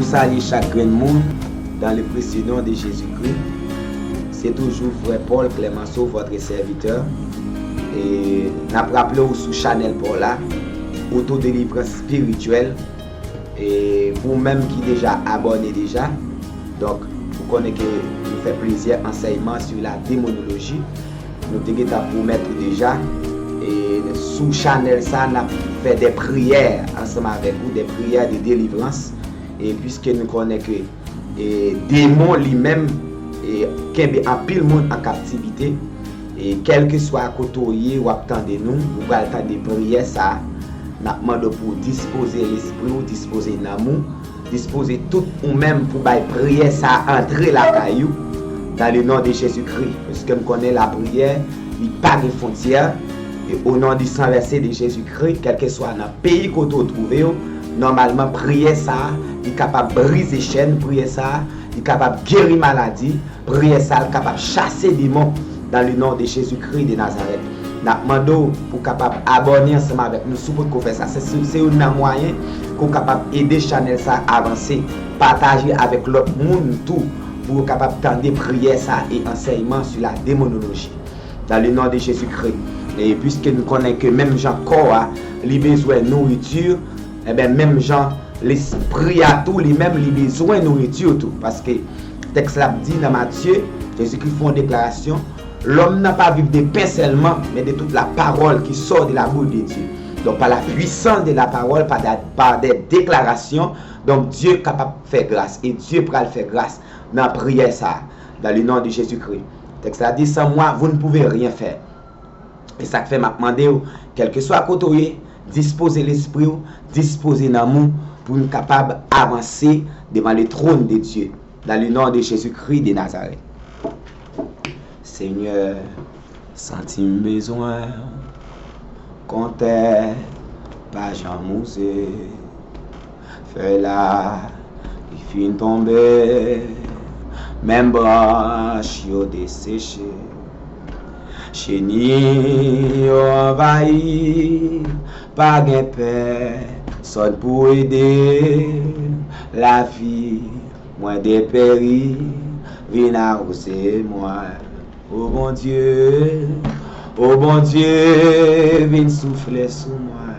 Salut chaque grain de monde dans le précédent de Jésus-Christ. C'est toujours Frère Paul Clémenceau, votre serviteur. Et nous rappelons sous Chanel pour là, autodélivrance spirituelle. Et pour même qui déjà abonné déjà, donc vous connaissez que nous fait plaisir enseignement sur la démonologie. Nous t'inquiétons pour mettre déjà. Et sous Chanel ça, nous fait des prières ensemble avec vous, des prières de délivrance. Et puisque nous connaissons que les démons lui-même qui ont un pile monde en captivité, et quel que soit à côté ou attendez nous, vous allez attendre des prières, ça, nous demandons pour disposer l'esprit, disposer l'amour, disposer tout ou même pour prier ça entrer la caillou dans le nom de Jésus-Christ. Parce que nous connaissons la prière, il n'y a pas de frontières. Et au nom du sang versé de Jésus-Christ, quel que soit dans le pays que vous trouvez, normalement, prier ça, il est capable de briser les chaînes, prier ça, il est capable de guérir maladie, prier ça, il est capable de chasser les démons dans le nom de Jésus-Christ de Nazareth. Nous demandons pour capable abonner ensemble avec nous, si vous faites ça, c'est un moyen pour capable aider Chanel ça à avancer, partager avec l'autre monde tout, pour capable de prier ça et enseignement sur la démonologie dans le nom de Jésus-Christ. Et puisque nous connaissons que même Jean corps a besoin de nourriture, et bien même Jean l'esprit a tout, lui-même il a besoin de nourriture tout. Parce que le texte là dit dans Matthieu, Jésus-Christ fait une déclaration, l'homme n'a pas vécu de pain seulement, mais de toute la parole qui sort de la bouche de Dieu. Donc par la puissance de la parole, par des déclarations, donc Dieu est capable de faire grâce. Et Dieu pourra le faire grâce dans la prière ça, dans le nom de Jésus-Christ. Le texte là dit, sans moi, vous ne pouvez rien faire. Et ça fait m'a demander, quel que soit à côté, disposer l'esprit, disposer l'amour pour nous capables d'avancer devant le trône de Dieu. Dans le nom de Jésus-Christ de Nazareth. Seigneur, senti besoin, compter, pas jamais fait là, il fin tomber, même branche yo desséché. Chenille envahi, pas de paix, sonne pour aider la vie, moins de péril, viens arroser moi. Oh bon Dieu, viens souffler sous moi.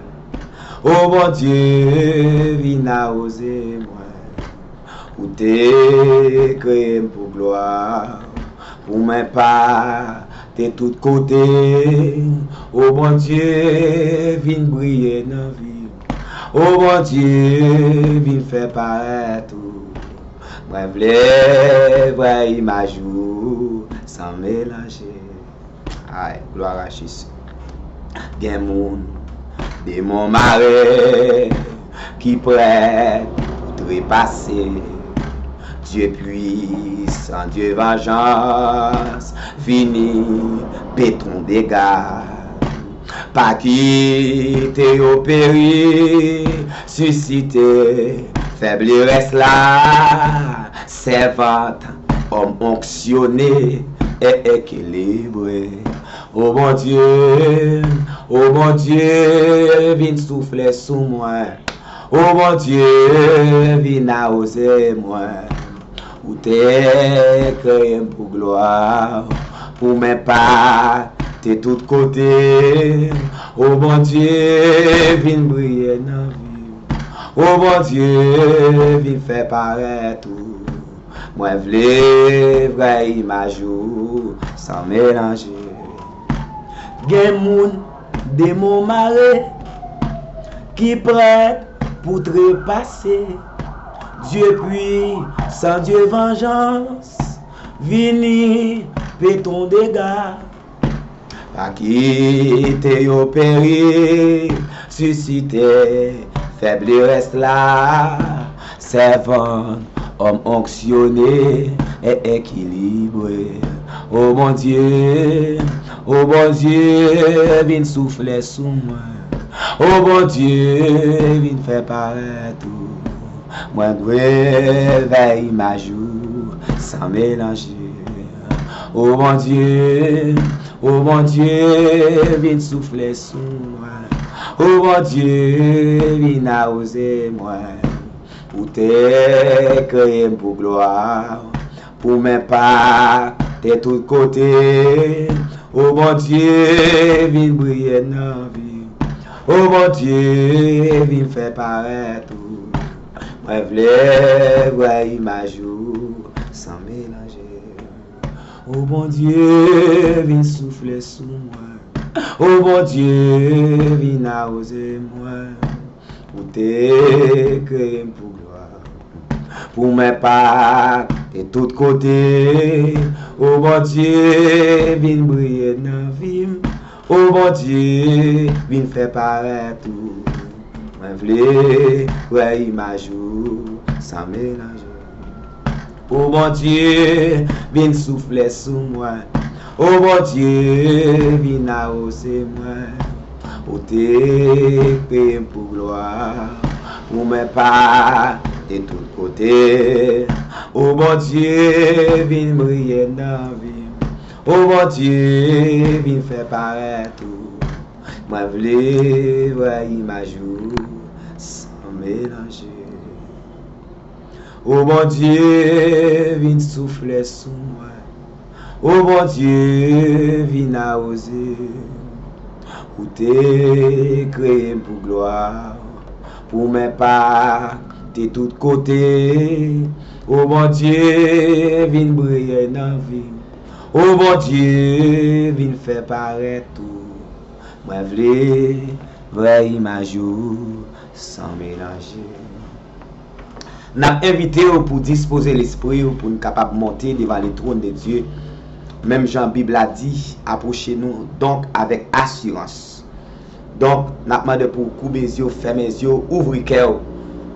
Oh bon Dieu, viens arroser moi. Ou t'es créé pour gloire, pour mes pas. De tous côtés, oh bon Dieu, viens briller dans la vie. Oh bon Dieu, viens faire paraître. Moi, je veux image sans mélanger. Aïe, gloire à Jésus. Gen moun, démon maré, qui prête pour trépasser. Dieu puissant, Dieu vengeance, fini, béton dégâts. Pas quitter au péril, susciter, faible reste là, servante, homme onctionné et équilibré. Oh mon Dieu, viens souffler sous moi. Oh mon Dieu, viens oser moi. Ou t'es créé pour gloire, pour mes pas, t'es tout côté. Oh mon Dieu, viens briller dans la vie. Oh mon Dieu, viens faire paraître. Moi, v'lais vrai image sans mélanger. Gen moun, démon maré, qui prête pour trépasser. Dieu puissant, Dieu vengeance, vini, fais ton dégât. Pas quitter au péril, susciter, faible reste là, servant, homme onctionné et équilibré. Oh mon Dieu, viens souffler sous moi. Oh mon Dieu, viens faire paraître tout. Moi, réveille ma joue sans mélanger. Oh mon Dieu, viens souffler sous moi. Oh mon Dieu, viens oser moi. Pour te créer pour gloire, pour mes pas de tous côtés. Oh mon Dieu, viens briller dans la vie. Oh mon Dieu, viens faire paraître tout. Moi, je veux voir ma joue sans mélanger. Oh mon Dieu, viens souffler sous moi. Oh mon Dieu, viens oser moi. Pour te créer pour gloire, pour mes pas de tous côtés. Oh mon Dieu, viens briller dans la vie. Oh mon Dieu, viens faire paraître tout. Moi, je veux voir ma joue sans mélanger. Oh mon Dieu, viens souffler sous moi. Oh mon Dieu, viens oser moi. Pour te créer pour gloire, pour mes pas de tous côtés. Oh mon Dieu, viens briller dans la vie. Oh mon Dieu, viens faire paraître tout. Moi, je veux voir ma joue sans mélanger. Oh mon Dieu, viens souffler sous moi. Oh mon Dieu, viens oser. Pour te créer pour gloire, pour mes pas de tous côtés. Oh mon Dieu, viens briller dans la vie. Oh mon Dieu, viens faire paraître tout. Moi, je veux voir ma joue sans mélanger. N'a invité pour disposer l'esprit pour nous capable monter devant le trône de Dieu. Même Jean Bible a dit, approchez-nous donc avec assurance. Donc, n'a demandé pour couper les yeux, fermer les yeux, ouvrir le cœur,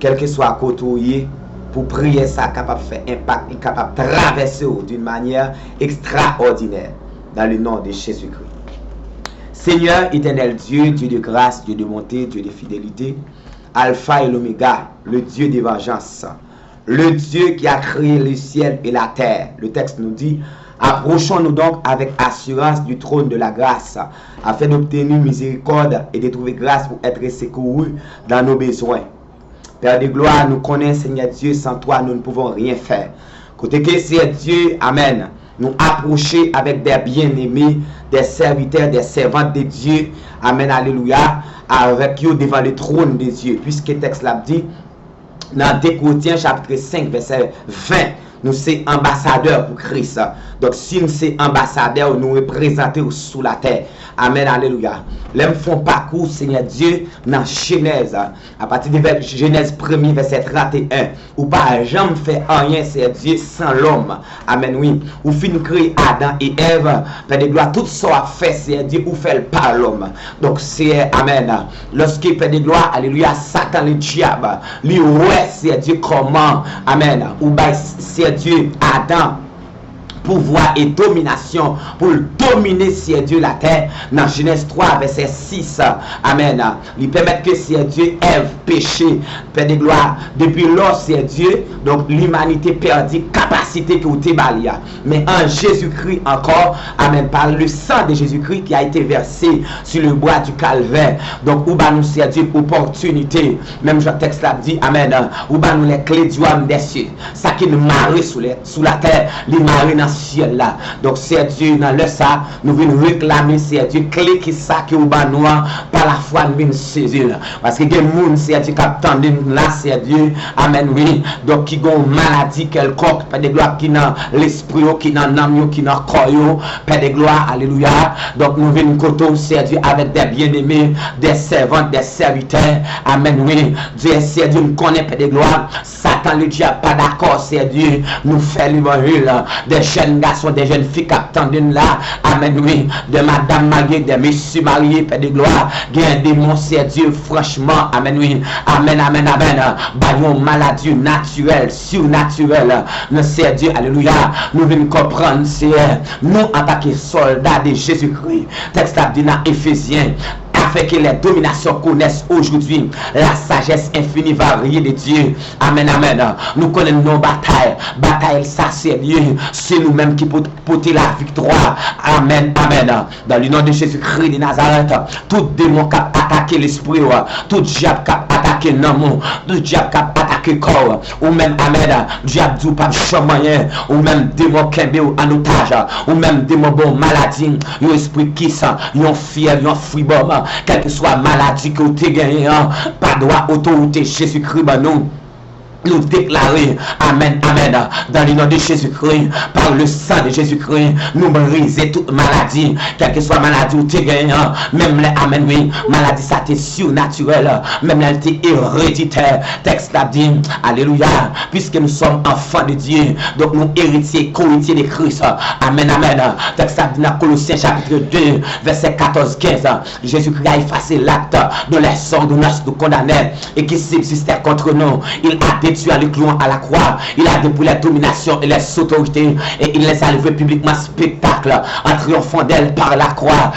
quel que soit côté, pour prier ça capable de faire impact et capable de traverser d'une manière extraordinaire dans le nom de Jésus-Christ. Seigneur éternel Dieu, Dieu de grâce, Dieu de bonté, Dieu de fidélité, Alpha et l'Oméga, le Dieu de vengeance, le Dieu qui a créé le ciel et la terre. Le texte nous dit, approchons-nous donc avec assurance du trône de la grâce, afin d'obtenir miséricorde et de trouver grâce pour être secourus dans nos besoins. Père de gloire, nous connaissons, Seigneur Dieu, sans toi, nous ne pouvons rien faire. Côté que c'est Dieu, Amen, nous approcher avec des bien-aimés, des serviteurs, des servantes de Dieu, Amen, Alléluia, avec eux devant le trône de Dieu. Puisque le texte l'a dit, dans 2 Corinthiens chapitre 5, verset 20, nous sommes ambassadeurs pour Christ. Donc, si nous sommes ambassadeurs, nous représentons sous la terre. Amen, alléluia. L'homme font parcours, Seigneur Dieu, dans Genèse. À partir de Genèse 1er, verset 31. Ou pas jamais fait rien, Seigneur Dieu, sans l'homme. Amen, oui. Ou fin créer Adam et Ève. Père de gloire, tout ça a fait, Seigneur Dieu, ou fait par l'homme. Donc, c'est, Amen. Lorsque, Père de gloire, alléluia, Satan, le diable, lui, ouais, Seigneur Dieu, comment, Amen. Ou bien, Seigneur Dieu, Adam, pouvoir et domination pour dominer, Seigneur Dieu, la terre. Dans Genèse 3, verset 6, Amen. Il permet que, Seigneur Dieu, Ève péché, Père de gloire, depuis lors, Seigneur Dieu, donc l'humanité perdit capacité que vous balia. Mais en Jésus-Christ encore, Amen, par le sang de Jésus-Christ qui a été versé sur le bois du calvaire. Donc, où nous, Seigneur Dieu, opportunité, même Jean texte l'a dit, Amen, où nous les clés du âme des cieux, ça qui nous marie sous la terre, les marie dans ciel là. Donc c'est Dieu dans le ça là, nous venons réclamer, c'est Dieu, clé qui ça qui ou nous par la foi, nous venons saisir. Parce que les gens, c'est Dieu, qui attendent là, c'est Dieu. Amen, oui. Donc, qui ont une maladie quelconque, Père de gloire, qui dans l'esprit, qui dans l'âme, qui dans le corps, Père de gloire, alléluia. Donc, nous venons côté, c'est Dieu, avec des bien-aimés, des servantes, des serviteurs. Amen, oui. Dieu, c'est Dieu, nous connaît, Père de gloire. Satan, le diable, pas d'accord, c'est Dieu. Nous fait l'évangile. Des jeunes garçons, des jeunes filles qui attendent là. Amen, oui. De madame mariée, des messieurs mariés, Père de gloire. Il y a un démon, c'est Dieu, franchement. Amen, oui. Amen, amen, amen. Bayon maladie naturelle, surnaturelle. Nous, c'est Dieu, alléluia. Nous venons comprendre, c'est nous, en tant que soldats de Jésus-Christ. Texte dit dans Éphésiens. Afin que les dominations connaissent aujourd'hui la sagesse infinie variée de Dieu. Amen, amen. Nous connaissons nos batailles. Bataille, ça c'est Dieu. C'est nous-mêmes qui portons la victoire. Amen, amen. Dans le nom de Jésus-Christ de Nazareth, tout démon qui a attaqué l'esprit, tout diable qui a attaqué l'homme, tout diable qui a attaqué le corps, ou même, amen, diable du pas chamayen, ou même démon qui est en otage, ou même démon bon maladie, un esprit qui sent, un fièvre, un fribom. Quelle que soit maladie que vous avez gagnée, pas droit, autorité, Jésus-Christ, nous déclarer, amen, amen, dans le nom de Jésus-Christ, par le sang de Jésus-Christ, nous briser toute maladie, quelle que soit maladie ou t'es gagnant, même les, amen, oui, maladie ça t'est surnaturelle, même elle t'est héréditaire, texte l'a dit, alléluia, puisque nous sommes enfants de Dieu, donc nous héritiers, co-héritiers de Christ, amen, amen, texte l'a dit dans Colossiens chapitre 2, verset 14-15, Jésus-Christ a effacé l'acte de les ordonnances nous condamnait et qui subsistait contre nous, il a détruit à l'éclon à la croix, il a dépouillé les dominations et les autorités et il les a levés publiquement spectacle en triomphant d'elles par la croix.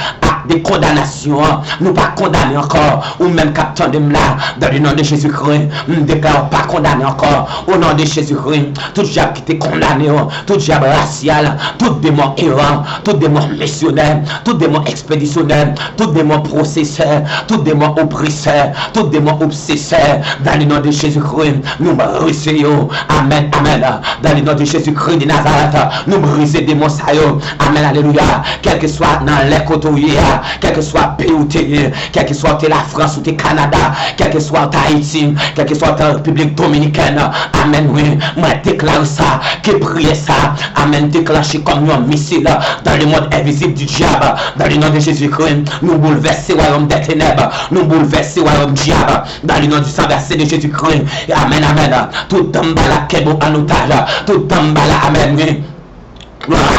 Des condamnations, nous pas condamnés encore, ou même captain de là, dans le nom de Jésus-Christ, nous ne déclarons pas condamnés encore, au nom de Jésus-Christ, tout diable qui était condamné, tout diable racial, tout démon errant, tout démon missionnaire, tout démon expéditionnaire, tout démon processeur, tout démon oppresseur, tout démon obsesseur, dans le nom de Jésus-Christ, nous brisons, amen, amen, dans le nom de Jésus-Christ de Nazareth, nous brisons des démons, amen, alléluia, quel que soit dans les côtoyers, quel que soit pays ou t'es, quel que soit la France ou le Canada, quel que soit Haïti, quel que soit la République dominicaine, amen, oui, moi déclare ça, que prier ça, amen, déclencher comme un missile dans le monde invisible du diable, dans le nom de Jésus-Christ, nous bouleverser le royaume des ténèbres, nous bouleverser le royaume du diable, dans le nom du sang versé de Jésus-Christ, amen, amen, tout d'embala kebo en otage, tout d'embala, amen, oui.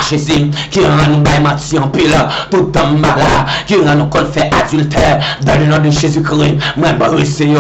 Jésus qui rend nous bâtiments en pile, tout en malade, qui rend nous qu'on fait adultère, dans le nom de Jésus-Christ, moi brisé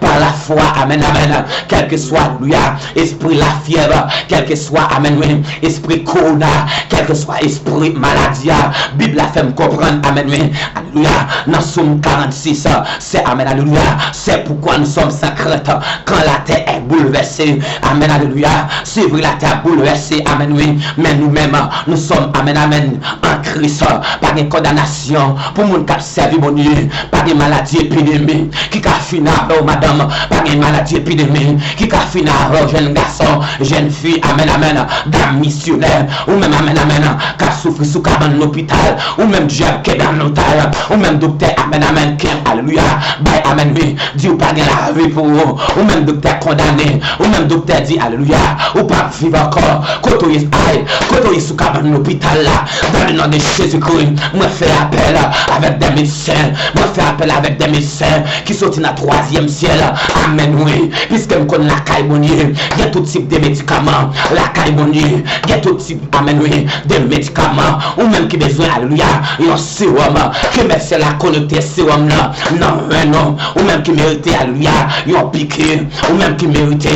par la foi, amen, amen, quel que soit, alléluia, esprit la fièvre, quel que soit, amen, oui, esprit corona, quel que soit esprit maladie, Bible a fait me comprendre, amen, oui, alléluia, dans Somme 46, c'est, amen, alléluia, c'est pourquoi nous sommes sacrés, quand la terre est bouleversée, amen, alléluia, c'est vrai, la terre bouleversée, amen, oui, mais nous-mêmes, nous sommes, amen, amen, en Christ, pas de condamnation pour mon qui servi mon Dieu, pas de maladie épidémie qui a fini à madame, pas de maladie épidémie qui a fini à jeune garçon, jeune fille, amen, amen, dame missionnaire, ou même, amen, amen, qui a souffert sous cabane l'hôpital, ou même diable qui est dans l'hôpital, ou même docteur, amen, amen, qui est, alléluia, by amen, oui, Dieu pas de la vie pour vous, ou même docteur condamné, ou même docteur dit, alléluia, ou pas vivre encore, quand il est sous cabane l'hôpital là, dans le nom de Jésus-Christ, moi fais appel avec des médecins, moi fais appel avec des médecins qui sont dans le 3e ciel, amen, oui, puisque je connais la caïmonie, il y a tout type de médicaments, la caïmonie, il y a tout type, amen, oui, de médicaments, ou même qui besoin, alléluia, il y a un sérum, qui met la connecté sérum là, non, ou même qui mérite, alléluia, il y a un piqué, ou même qui mérite,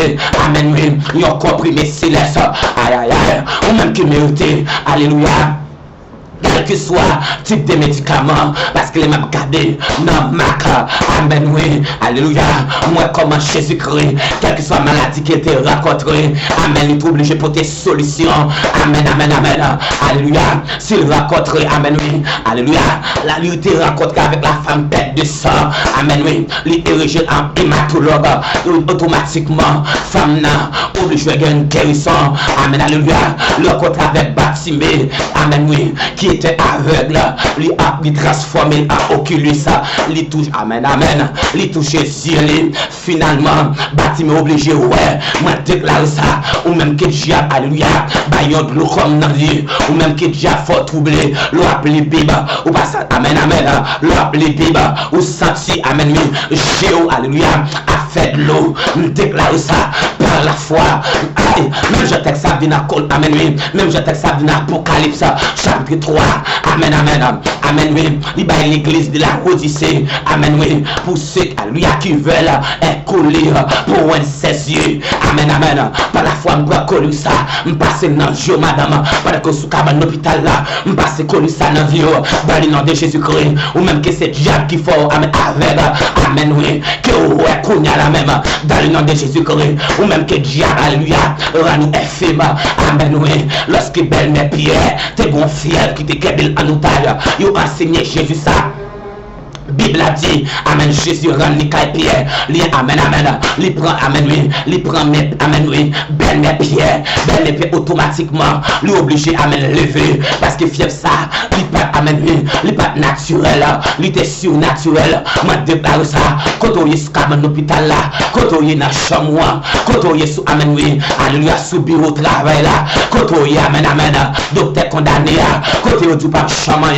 amen, oui, il y a un comprimé céleste, aïe, aïe, aïe, ou même qui mérite, alléluia, quel que soit type de médicament, parce que les mêmes gardés, non, Marc, amen, oui, alléluia, moi comme Jésus-Christ, quelle que soit maladie qui était rencontrée, amen, il est obligé pour tes solutions, amen, amen, amen, alléluia, s'il rencontre, amen, oui, alléluia, la lui était rencontrée avec la femme bête de sang, amen, oui, il est érigé en hématologue, automatiquement, femme n'a obligé de gagner une guérison, amen, alléluia, le rencontre avec Baptimée, amen, oui, qui qui était aveugle, lui a transformé en Oculus, lui touche, amen, amen, lui touche Jésus, finalement, bâtiment obligé, ouais, moi déclare ça, ou même que diable, alléluia, baillon de l'eau comme dans Dieu, ou même que diable fort troublé, l'eau appelé Bible, ou pas ça, amen, amen, l'eau appelé Bible, ou senti, amen, Jéhu, alléluia, a fait de l'eau, déclare ça, par la foi, même je texte ça, vient à col, amen, même je texte ça, vient à Apocalypse, chapitre 3, amen, amen, amen, oui, il va l'église de la Odyssée, amen, oui, pour ceux, alléluia, qui veulent écouler pour un 16 yeux, amen, amen, par la foi, je dois coller ça, je passe dans le jour, madame, pendant que sous cabane l'hôpital là, je passe coller ça dans le vieux, dans le nom de Jésus-Christ, ou même que c'est diable qui faut, amen, avec, amen, oui, que vous est la même, dans le nom de Jésus-Christ, ou même que diable, alléluia, rend-nous éphémère, amen, oui, lorsque belle mes pierres, t'es bon fier qui t'es kebel en otage, you enseigné Jésus ça. Bible a dit, amen, Jésus rend les cailles pierre, amen, amen, lui prend, amen, oui, lui prend mes, amen, oui, ben mes pierres, automatiquement, lui obligé, amen, lever, parce que fief ça, lui pas, amen, oui, lui pas naturel, lui était surnaturel, moi déclare ça, quand on est sous cabane l'hôpital là, quand on est dans la chambre, quand on est sous, amen, oui, alléluia, sous bureau de travail là, quand on est, amen, amen, docteur condamné, quand on est du pape chambre,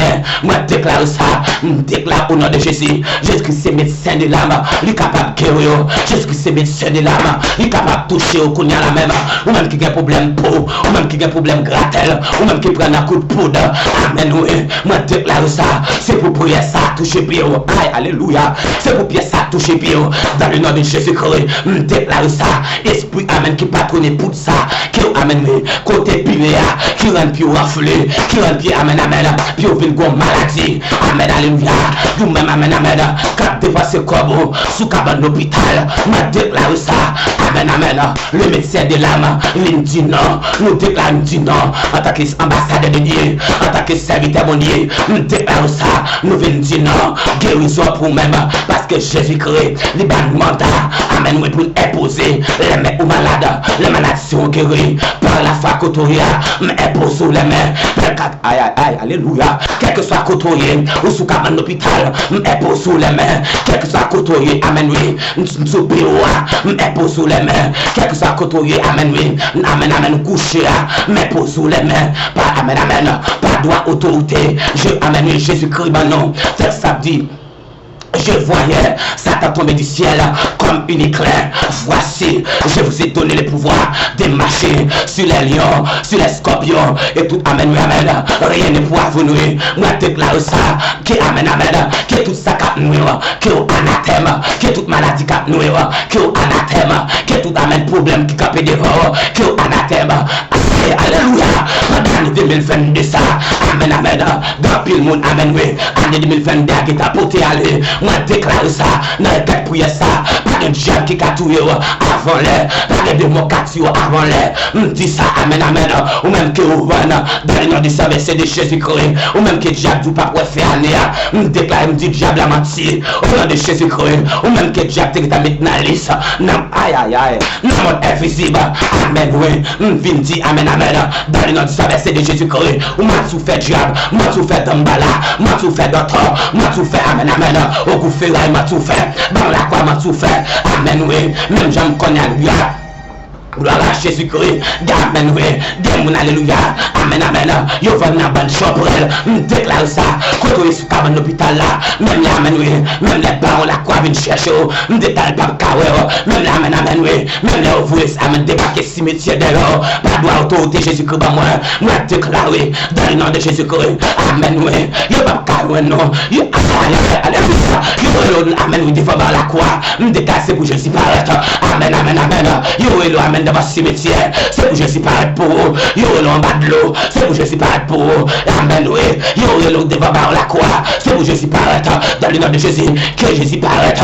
moi déclare ça, déclare au nom de Jésus, Jésus-Christ c'est médecin de l'âme, il est capable de guérir, Jésus-Christ c'est médecin de l'âme, il est capable de toucher au cognac la même, ou même qui a un problème peau, ou même qui a un problème grattel, ou même qui prend un coup de poudre, amen, oui, moi déclare ça, c'est pour prier ça, toucher pied, aïe, alléluia, c'est pour prier ça, toucher pied, dans le nom de Jésus-Christ, je déclare ça, esprit, amen, qui patronne pour ça, qui amène côté pied, qui rend pied renflé, qui rend pied, amen, amen, puis au ville maladie, amen, alléluia, nous-mêmes, amen, amen, quand dépassé comme sous cabane d'hôpital, m'a déclaré ça, amen, amen, le médecin de l'âme, il dit non, nous déclarons dit non, en tant qu'ambassadeur de Dieu, en tant que serviteur de Dieu, nous déclarons ça, nous venons dire non, guérison pour nous-mêmes, parce que Jésus-Christ, les bandes mandat, amen, nous pour imposer les mains aux malades, les malades sont guéris, par la foi côtoyée, m'impose les mains, aïe, aïe, aïe, alléluia, quel que soit côtoyé, ou sous cabane d'hôpital, m'épose sous les mains, quel que soit côtoyé, amen, oui, sous bureau, m'épose sous les mains, quel que soit côtoyé, amen, oui, amen, amen, couché, m'épose sous les mains, pas amen, amen, pas droit, autorité, je, amen, oui, Jésus-Christ, non, c'est ça dit. Je voyais Satan tomber du ciel comme une éclair. Voici, je vous ai donné le pouvoir de marcher sur les lions, sur les scorpions et tout, amen, amen. Rien ne pourra vous nuire. Moi, déclare ça, que amen, amen, que tout ça cap nuire, que anathème, que toute maladie cap nuire, que anathème, que tout amen problème qui cap devant, que anathème. Alléluia, pendant 2022 ça, amen, amen, dans pile monde, amen, oui, année 2022 qui t'a porté aller, moi déclare ça, dans le tête prière ça, pas de diable qui a tué avant l'air, pas de démon qui a tué avant l'air, me dit ça, amen, amen, ou même que vous venez dans le nom du service de Jésus-Christ, ou même que diable vous pas pour faire aller, me déclare, me dit diable a menti, au nom de Jésus-Christ, ou même que diable te mettre dans la liste, non, aïe, aïe, aïe, non, mon invisible, amen, oui, me vient dire, amen, amen, dans le nom du service de Jésus-Christ, ou m'a tout fait diable, m'a tout fait d'ambala, m'a tout fait d'autre, m'a tout fait, amen, amen, au coup ferraille m'a tout fait, dans la croix m'a tout fait, amen, oui, même j'aime connaître lui. Gloire à Jésus-Christ, amen, oui, démon, alléluia, amen, amen, yo va dans bonne chambre, déclare ça, quand on est sous cabane l'hôpital là, même les amen, oui, même les barons la croix viennent chercher, détaille pas carré, même les amen, amen, oui, même les ouvriers, amen, débarquer cimetière dehors, pas droit autorité Jésus-Christ, moi déclarer, dans le nom de Jésus-Christ, amen, oui, yo pas carré, non, yo, alléluia, yo, amen, oui, devant la croix, détaille pour Jésus paraître, amen, amen, amen, yo, amen, dans votre cimetière, c'est pour Jésus paraître pour vous, yo, en bas de l'eau, c'est pour Jésus paraître pour vous, amen, oui, yo, devant la croix, c'est pour Jésus paraître, dans le nom de Jésus, que Jésus paraître,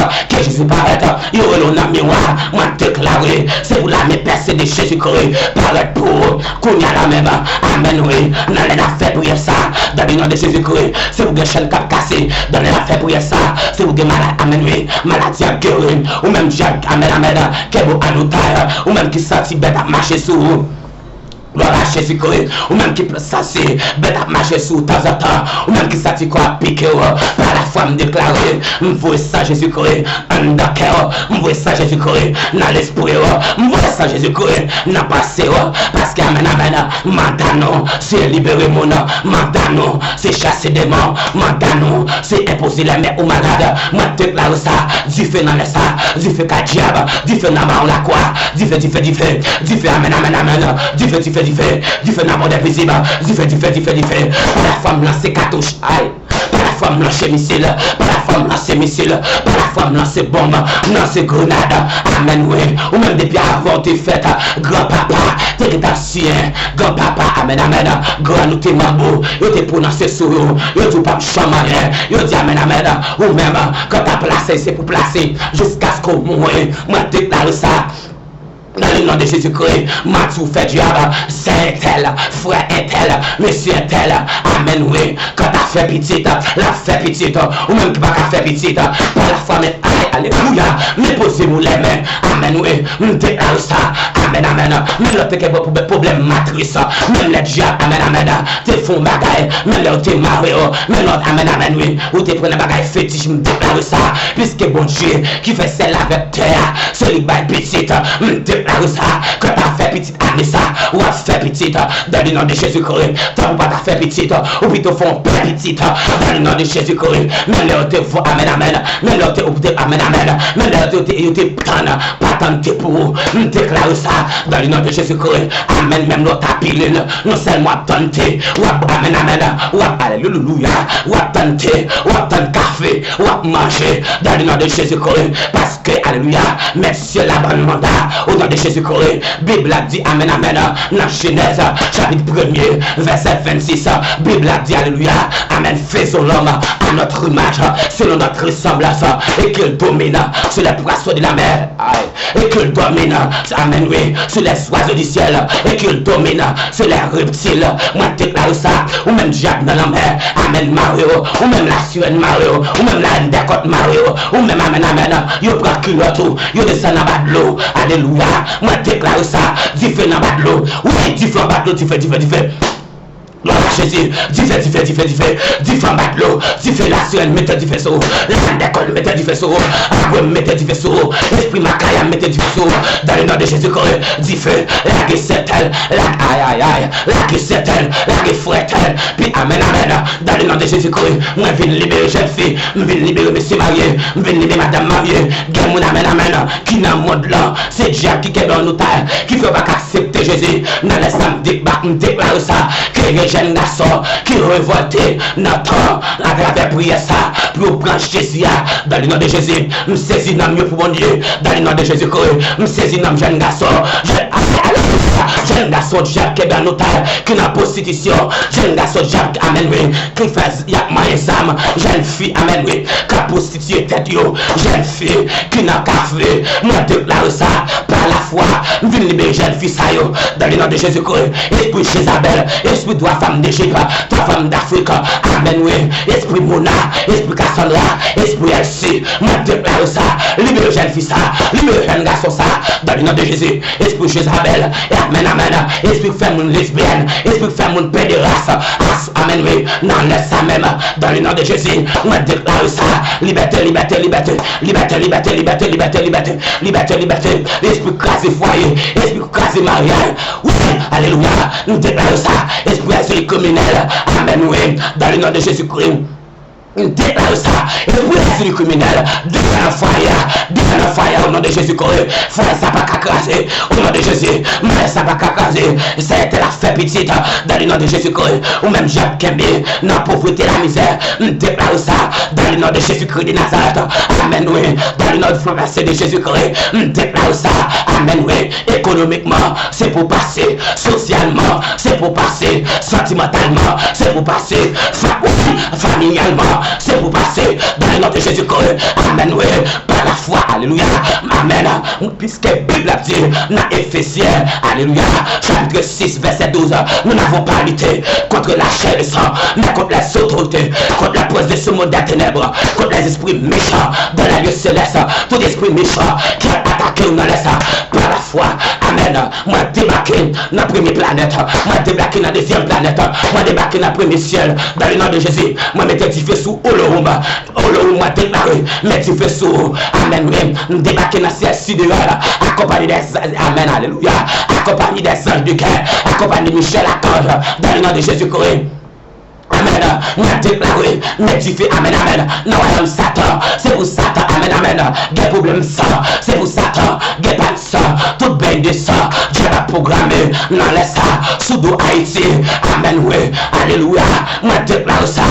yo, dans le miroir, moi déclaré, c'est pour la même personne de Jésus-Christ, paraître pour vous, qu'on y a la même, amen, oui, dans les affaires pour ça, dans le nom de Jésus-Christ, c'est pour que chaîne cap cassé, dans les affaires pour ça, c'est pour que malade, amen, oui, maladie à guérir, ou même Jacques, amen, amen, que vous à ou même qui senti bête à marcher sur vous. Gloire à Jésus-Christ, ou même qui peut s'asseoir, bête à marcher sous temps en temps, ou même qui s'attire quoi piquer, par la foi me déclarer, me voit ça Jésus-Christ, en d'accord, me voit ça Jésus-Christ, dans l'esprit, me voit ça Jésus-Christ, dans le passé, parce qu'amen, amen, mandano, c'est libérer mon nom, mandano, c'est chasser des démons, mandano, c'est imposer les mains aux malades, moi déclare ça, du feu dans les ça, du feu qu'à diable, du feu dans la croix, du feu, amen, amen, amen, du feu dans le monde invisible, du feu, par la femme lancer cartouche, aïe, par la femme lancer missile, par la femme lancer missile, par la femme lancer bombe, lancer grenade, amen, oui, ou même depuis avant t'es fait, grand-papa, t'es sien, grand-papa, amen, amen, grand nous t'es mambo, yo t'es prononcé sur eux, yo t'es pas chamarin, yo dit amen, amen, ou même, quand t'as placé, c'est pour placer, jusqu'à ce qu'on mourre, moi déclare ça. Dans le nom de Jésus-Christ, Matou fait diable, c'est tel, frère est tel, monsieur est tel, amen, oui. Quand t'as fait petite, la fait petite, ou même qui va faire petite, par la foi, mais alléluia, mais posez-vous les mains, amen, oui, nous déclare ça, amen, amen, même l'autre qui a problème matrice, même les diables, amen, amen, t'es font bagaille, même l'autre t'es marié, même l'autre, amen, amen, oui, ou t'es prenez bagaille fétiche, me déclare ça, puisque bon Dieu, qui fait celle avec terre, celui qui va être petite, me déclare ça, quand t'as fait petite année ça, ou a fait petite, dans le nom de Jésus-Christ, t'as pas fait petite, ou plutôt font petite, dans le nom de Jésus-Christ, même les autres voient, amen, amen, même les autres amen, amen, même les autres pas tant pour vous, nous déclare ça, dans le nom de Jésus-Christ, amen, même l'autre pilule, non seulement tenter, ou amen, amen, ou alléluia, ou tenter, ou attendre café, ou manger, dans le nom de Jésus-Christ, parce que, alléluia, messieurs la bonne mandat, au nom de Jésus-Christ, Bible a dit amen, amen, dans Genèse, chapitre 1er, verset 26, Bible a dit alléluia, amen, faisons l'homme à notre image, selon notre ressemblance, et qu'il domine sur les poissons de la mer, et qu'il domine, amen, oui, sur les oiseaux du ciel, et qu'il domine sur les reptiles, moi déclare ça, ou même diable dans la mer, amen, Mario, ou même la sirène Mario, ou même la décote Mario, ou même amen, amen, yo prend culotte, yo descend en bas de l'eau, alléluia, moi déclare ça, différent bas de l'eau, oui, différent bas de l'eau, différent. Gloire à Jésus, différent bas de l'eau, la sirène, mettez du faisceau, la décolle, mettez du faisceau, après mettez du faisceau, l'esprit Makaya, mettez du faisceau, dans le nom de Jésus-Christ, du feu, la guerre c'est-elle, la guerre c'est-elle, la guerre fouette-elle, puis amen, amen, dans le nom de Jésus-Christ, moi je viens libérer jeune fille, je viens libérer monsieur marié, je viens libérer madame mariée, gagne mon amen, amen, qui dans le monde là, c'est Dieu qui est dans nos tailles, qui ne veut pas accepter Jésus, dans le samedi, je déclare ça, que jeune garçon qui révolté n'entend à travers prière ça pour prendre Jésus dans le nom de Jésus. Je saisis dans mieux pour mon Dieu dans le nom de Jésus-Christ. Je saisis dans jeune garçon. Jeune garçon Jacques qui est dans nos tailles, qui est dans la prostitution. Jeune garçon Jacques, amen, oui, qui fait yakma et sam. Jeune fille, amen, oui, qui a prostitué tête yo. Jeune fille qui n'a qu'à faire. Moi déclare ça par la foi. Je viens libérer jeune fille ça yo dans le nom de Jésus-Christ. Esprit Jézabel, esprit de femme d'Égypte, ta femme d'Afrique, amen, oui, esprit Mona, esprit Cassandra, esprit Elsie, moi déclare ça, libère jeune fille ça, libère jeune garçon ça, dans le nom de Jésus, esprit Jézabel, amen, amen, esprit femme lesbienne, esprit femme pédéraste, amen, oui, non, laisse ça même, dans le nom de Jésus, moi déclare ça, liberté, esprit crasé foyer, esprit crasé mariage, oui, alléluia, nous déclare ça, esprit asile criminel, amen, oui, dans le nom de Jésus-Christ. Déclare ça, esprit asile criminel, devant le fire, au nom de Jésus-Christ, frère ça pas qu'à craser, au nom de Jésus, mais ça pas qu'à craser, c'était la fait petite, dans le nom de Jésus-Christ, ou même Jacques Kembe, dans la pauvreté, la misère, déclare ça, dans le nom de Jésus-Christ de Nazareth, amen, oui, dans le nom de Jésus-Christ, déclare ça, amen, oui, économiquement, c'est pour passer, socialement, c'est pour passer, sentimentalement, c'est pour passer, familialement, c'est pour passer, dans le nom de Jésus-Christ, amen, oui, par la foi, alléluia, amen, puisque la Bible a dit, dans Éphésiens, alléluia, chapitre 6, verset 12, nous n'avons pas lutté contre la chair et le sang, mais contre les autorités, contre la puissance de ce monde des ténèbres, contre les esprits méchants, dans la lieu céleste, tout esprit méchant, qui a attaquer dans laisse par la foi. Amen. Moi débarquer dans la première planète. Moi débarquer dans la deuxième planète. Moi débarquer dans le premier ciel. Dans le nom de Jésus. Moi mettez du feu sous Olorum. Olorum moi débarquer. Mettez du feu sous. Amen. Débarquer dans le ciel si dehors. Accompagné des Amen. Alléluia. Accompagné des anges du cœur. Accompagné de Michel Archange. Dans le nom de Jésus-Christ. Amen. Nous avons déclaré, médifié, amen, amen. Nous avons Satan, c'est pour Satan, amen, amen. Des problèmes ça, c'est pour Satan, des pas de ça, tout bien de ça. Dieu a programmé, dans les ça, sous dos Haïti, amen, oui, alléluia. Nous avons déclaré ça,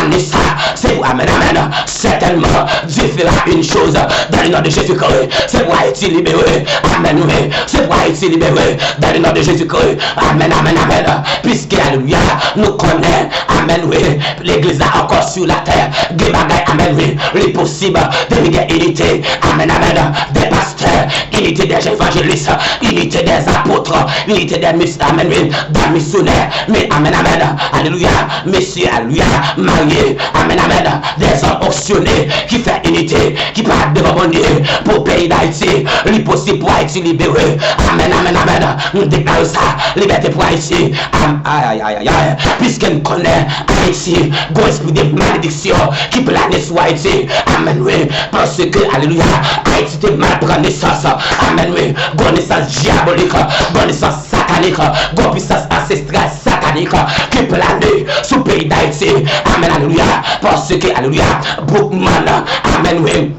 année ça, c'est pour amen, amen. Certainement, Dieu fera une chose dans le nom de Jésus-Christ, c'est pour Haïti libéré, amen, oui, c'est pour Haïti libéré dans le nom de Jésus-Christ, amen, amen, amen. Puisque, alléluia, nous connaissons, amen, oui, l'église a encore sur la terre, des bagailles, amen, oui, les possibles, de unité, amen, amen, des pasteurs, unité des évangélistes, unité des apôtres, unité des amen, oui, des missionnaires, mais amen, amen, alléluia, messieurs, alléluia, mariés, amen, amen, des hommes optionnés, qui fait unité, qui partent devant mon Dieu, pour le pays d'Haïti, les possibles pour Haïti libéré, amen, amen, amen, nous déclarons ça, liberté pour Haïti, aïe, aïe, aïe, aïe, puisqu'on connaît Haïti, bon esprit de malédiction qui plane sur Haïti, amen, oui, parce que, alléluia, Haïti te mal prend naissance, amen, oui, bon naissance diabolique, bon naissance satanique, bon puissance ancestrale satanique qui plane sur le pays d'Haïti, amen, alléluia, parce que, alléluia, Bookman, amen, oui.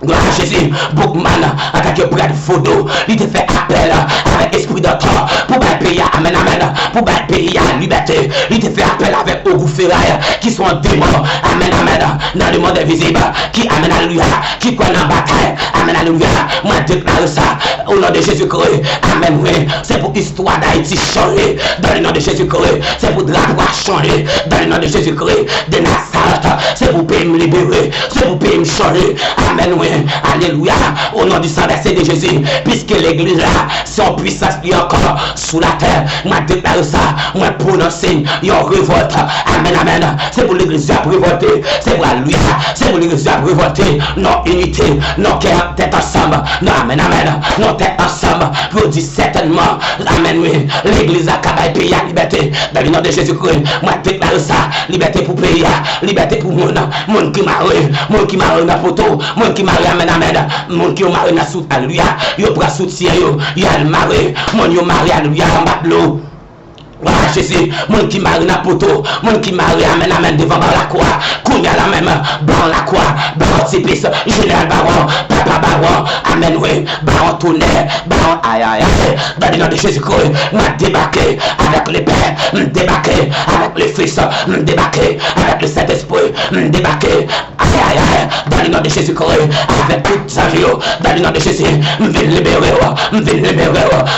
Gloire à Jésus, Bookman, en tant que bras de photo, il te fait appel avec esprit d'entendre pour le pays, amen, amen, pour le pays à liberté. Il te fait appel avec Ogou Ferraille, qui sont démons, amen, amen, dans le monde invisible, qui, amen, alléluia, qui croient en bataille, amen, alléluia. Moi, déclare ça au nom de Jésus-Christ, amen, oui. C'est pour l'histoire d'Haïti changer, dans le nom de Jésus-Christ. C'est pour drapeau changer, dans le nom de Jésus-Christ, de Nazareth. C'est pour pays me libérer, c'est pour pays me changer, amen, oui. Alléluia, au nom du sang versé de Jésus, puisque l'église là, son puissance est encore sous la terre. Moi déclare ça, moi prononce une révolte. Amen, amen. C'est pour l'église à révolter, c'est pour alléluia, c'est pour l'église à révolter. Non unité, non cœur, tête ensemble. Non, amen, amen. Non tête ensemble. Pour dire certainement, amen, oui. L'église a cabaye pays à liberté. Dans le nom de Jésus-Christ, moi déclare ça, liberté pour pays, liberté pour monde qui marre, monde qui marre dans la photo, monde qui marre. Amen, amen. Mon qui ont marié dans soute, alléluia. Yo bras soutien, yo a le marié. Mon yo marié, alléluia, en bas de l'eau. Voilà Jésus, mon qui marie na poto, mon qui marie, amen, amen, devant la croix, Kounia la même, dans la croix, baron Tipis, général baron, papa baron, amen, oui, baron tonnerre, baron aïe aïe aïe, dans le nom de Jésus-Christ, m'a débarqué avec le Père, débarqué avec le Fils, débarqué avec le Saint-Esprit, débarqué, aïe aïe aïe, dans le nom de Jésus-Christ, avec tout sa vie, dans le nom de Jésus, m'vient libérer,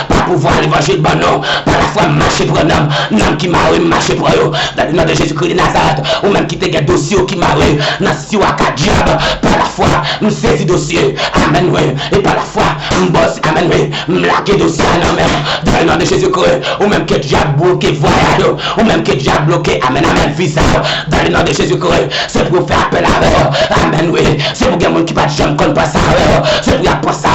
pas pouvoir l'évangile, bon non, par la foi marcher pour un homme qui marie, marcher pour eux, dans le nom de Jésus-Christ de Nazareth, ou même qui te gagne dossier qui marie, dans si ou à quatre diable, par la foi, nous saisis dossier, amen, oui, et par la foi, nous bosse, amen, oui, nous laquer dossier, non, même, dans le nom de Jésus-Christ, ou même que diable bloqué voyage, ou même que diable bloqué, amen, amen, visa, dans le nom de Jésus-Christ, c'est pour faire appel à eux, amen, oui, c'est pour qu'il y ait qui pas de jambe contre ça, c'est pour y avoir ça,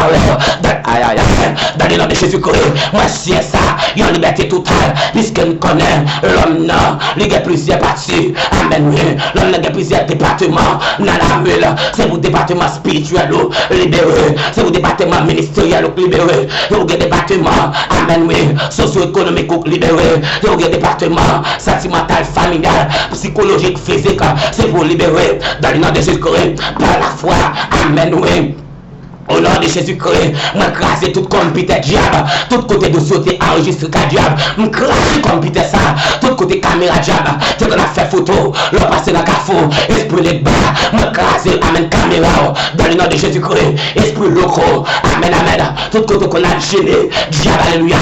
aïe, aïe, aïe, dans le nom de Jésus-Christ, moi, si ça, il y a une liberté totale, puisque nous connaissons l'homme, non, il y a plusieurs parties, amen, oui, l'homme a plusieurs départements, dans la ville, c'est pour département spirituel, libéré, c'est pour département ministériel, libéré, c'est pour département, amen, oui, socio-économique, libéré, c'est pour département sentimental, familial, psychologique, physique, c'est pour libérer, dans le nom de Jésus-Christ, par la foi, amen, oui. Au nom de Jésus-Christ, moi craser tout computer diable, tout côté de sauter enregistré diable, moi craser computer ça, tout côté caméra diable, c'est qu'on a fait photo, le passé dans le carrefour, esprit les bas, moi craser, amen caméra, dans le nom de Jésus-Christ, esprit locaux, amen, amen, tout côté qu'on a gêné, diable, alléluia,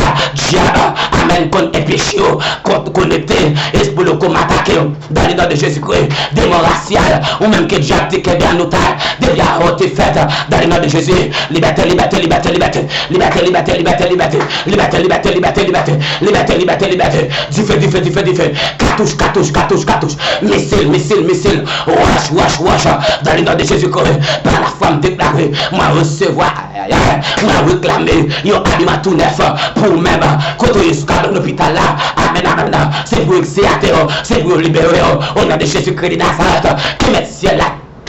diable, amen, qu'on est péché, qu'on connecté, esprit locaux m'attaquer, dans le nom de Jésus-Christ, démon racial, ou même que diable t'es bien noté, déjà t'es fait, dans le nom de Jésus. Liberté, liberté, liberté, liberté, liberté, liberté, liberté, liberté, liberté, liberté, liberté, liberté, liberté, liberté, liberté. Du feu, du feu, du feu, du feu. Cartouche, cartouche, cartouche, cartouche. Missile, missile, missile. Wash, wash, wash. Dans le nom de Jésus-Christ, par la femme déclarée, moi recevoir, moi réclamer, yo aliment tout neuf pour même, quand on est dans l'hôpital là, amen, amen, c'est pour exercer, c'est pour libérer, au nom de Jésus-Christ de Nazareth, que le ciel là.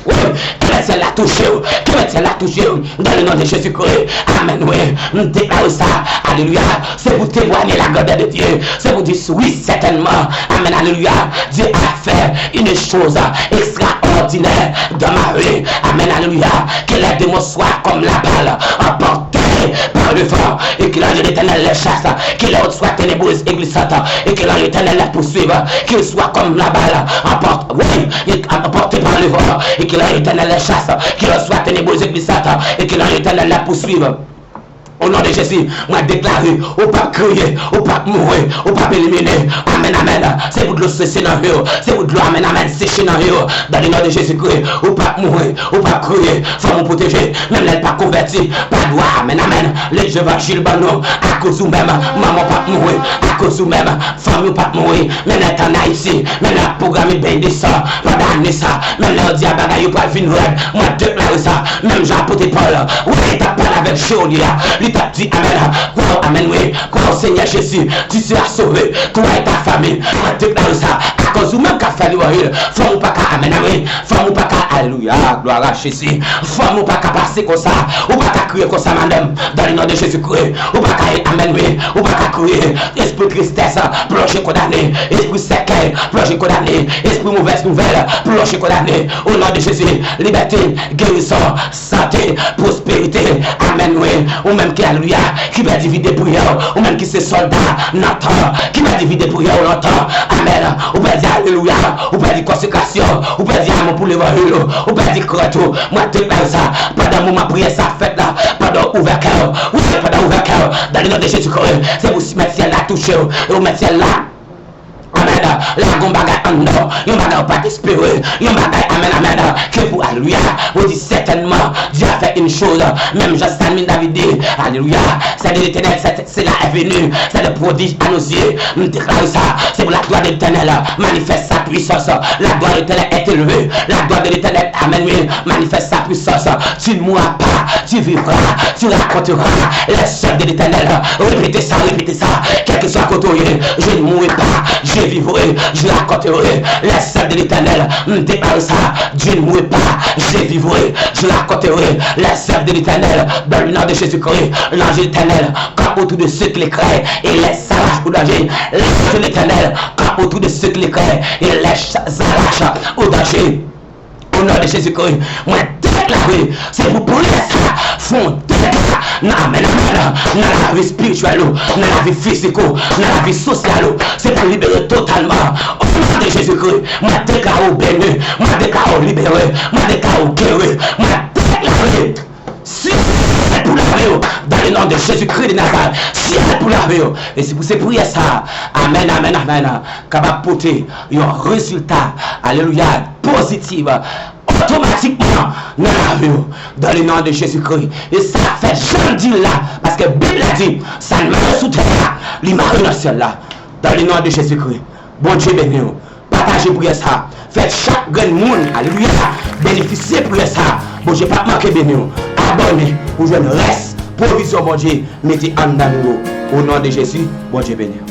Oui, que le ciel l'a touché, que le ciel l'a touché, dans le nom de Jésus-Christ. Amen, oui, nous déclarons ça, alléluia. C'est pour témoigner la grandeur de Dieu, c'est pour dire oui, certainement, amen, alléluia. Dieu a fait une chose extraordinaire dans ma vie, amen, alléluia. Que les démons soient comme la balle, emportés par le vent, et que l'ange éternel les chasse, que les autres soient ténébreuses et glissantes, et que l'ange éternel les poursuive, qu'ils soient comme la balle, emportés par le vent, et que l'ange éternel les chasse, qu'il soit ténébreux et glissante, et que l'ange éternel la poursuive. Au nom de Jésus, moi déclaré, au pas crier, au pas mourir, au pas éliminer. Amen, amen. C'est pour de l'eau sécher dans le haut. C'est pour de l'eau, amen, amen, sécher dans le haut. Dans le nom de Jésus-Christ, au pas mourir, au pas crier. Faut nous protéger. Même elle pas converti, pas droit, amen, amen. Les évangiles, banon, à cause ou même, maman pas mourir, à cause ou même, femme pas mourir. Même elle est en Haïti, même elle programme bien de ça, pas d'année ça. Même elle dit à bagaille, pas venir red. Moi déclare ça. Même Jean-Apôtre Paul, oui, t'as parlé avec Jolia. Il t'a dit amen, crois, amen, oui, crois au Seigneur Jésus, tu seras sauvé, toi et ta famille. Moi déclare ça, à cause ou même qu'à faire l'oreille, faut pas qu'à amen, oui, faut pas qu'à alléluia, gloire à Jésus, faut pas qu'à passer comme ça, ou pas qu'à crier comme ça, madame, dans le nom de Jésus-Christ, ou pas qu'à amen, oui, ou pas qu'à crier, esprit tristesse, plongé condamné, esprit séquel, plongé condamné, esprit mauvaise nouvelle, plongé condamné, au nom de Jésus, liberté, guérison, santé, prospérité, amen, oui, ou même qui alléluia, qui va diviser pour eux, ou même qui c'est soldat, Nathan, qui va diviser pour eux longtemps, amen, ou va dire alléluia, ou va dire consécration, ou va dire amour pour les voyous, ou va dire croix, moi déclare ça, pendant ma prière, ça fait là, pendant ouvert cœur, oui, pendant ouvert cœur, dans le nom de Jésus-Christ, c'est pour si mettre ciel là touché, et vous mettre ciel là. Amen, la gombaga en non, yon baga pas espérer, yon baga amen, amen, que pour alléluia, vous dites certainement, Dieu a fait une chose, même Jean-Samuel David, alléluia, c'est de l'éternel, c'est la est venue, c'est le prodige à nos yeux, nous déclarons ça, c'est pour la gloire de l'éternel, manifeste sa puissance, la gloire de l'éternel est élevée, la gloire de l'éternel, amen, oui, manifeste sa puissance, tu ne mourras pas, tu vivras, tu raconteras les œuvres de l'éternel, répétez ça, quel que soit côté, je ne mourrai pas, je vivrai, je raconterai les œuvres de l'éternel, déclare ça, Dieu ne mourra pas, je vivrai, je raconterai les œuvres de l'éternel, dans le nom de Jésus-Christ, l'ange éternel, quand autour de ceux qui les créent, et les arrache au danger, l'ange de l'éternel, quand autour de ceux qui les créent, et les arrache au danger, au nom de Jésus-Christ, moi déclaré, c'est pour brûler ça, font dans la vie spirituelle, dans la vie physique, dans la vie sociale, c'est pour libérer totalement. Au nom de Jésus-Christ, moi déclare béni, moi déclare libéré, moi déclare guéri, moi déclare si elle pour la vie, dans le nom de Jésus-Christ de Nazareth, si elle pour la vie, et c'est pour ces prières ça, amen, amen, amen, capable de porter un résultat, alléluia, positif, automatiquement dans la vie, dans le nom de Jésus-Christ. Et ça fait jeudi là, parce que la Bible a dit, ça ne marche sous terre, il marche dans le ciel là, dans le nom de Jésus-Christ. Bon Dieu béni, partagez pour ça, faites chaque grand monde, alléluia, bénéficiez pour ça. Bon Dieu, pas manquer béni, abonnez pour jouer le reste, provision bon Dieu, mettez en dans nous, au nom de Jésus, bon Dieu béni.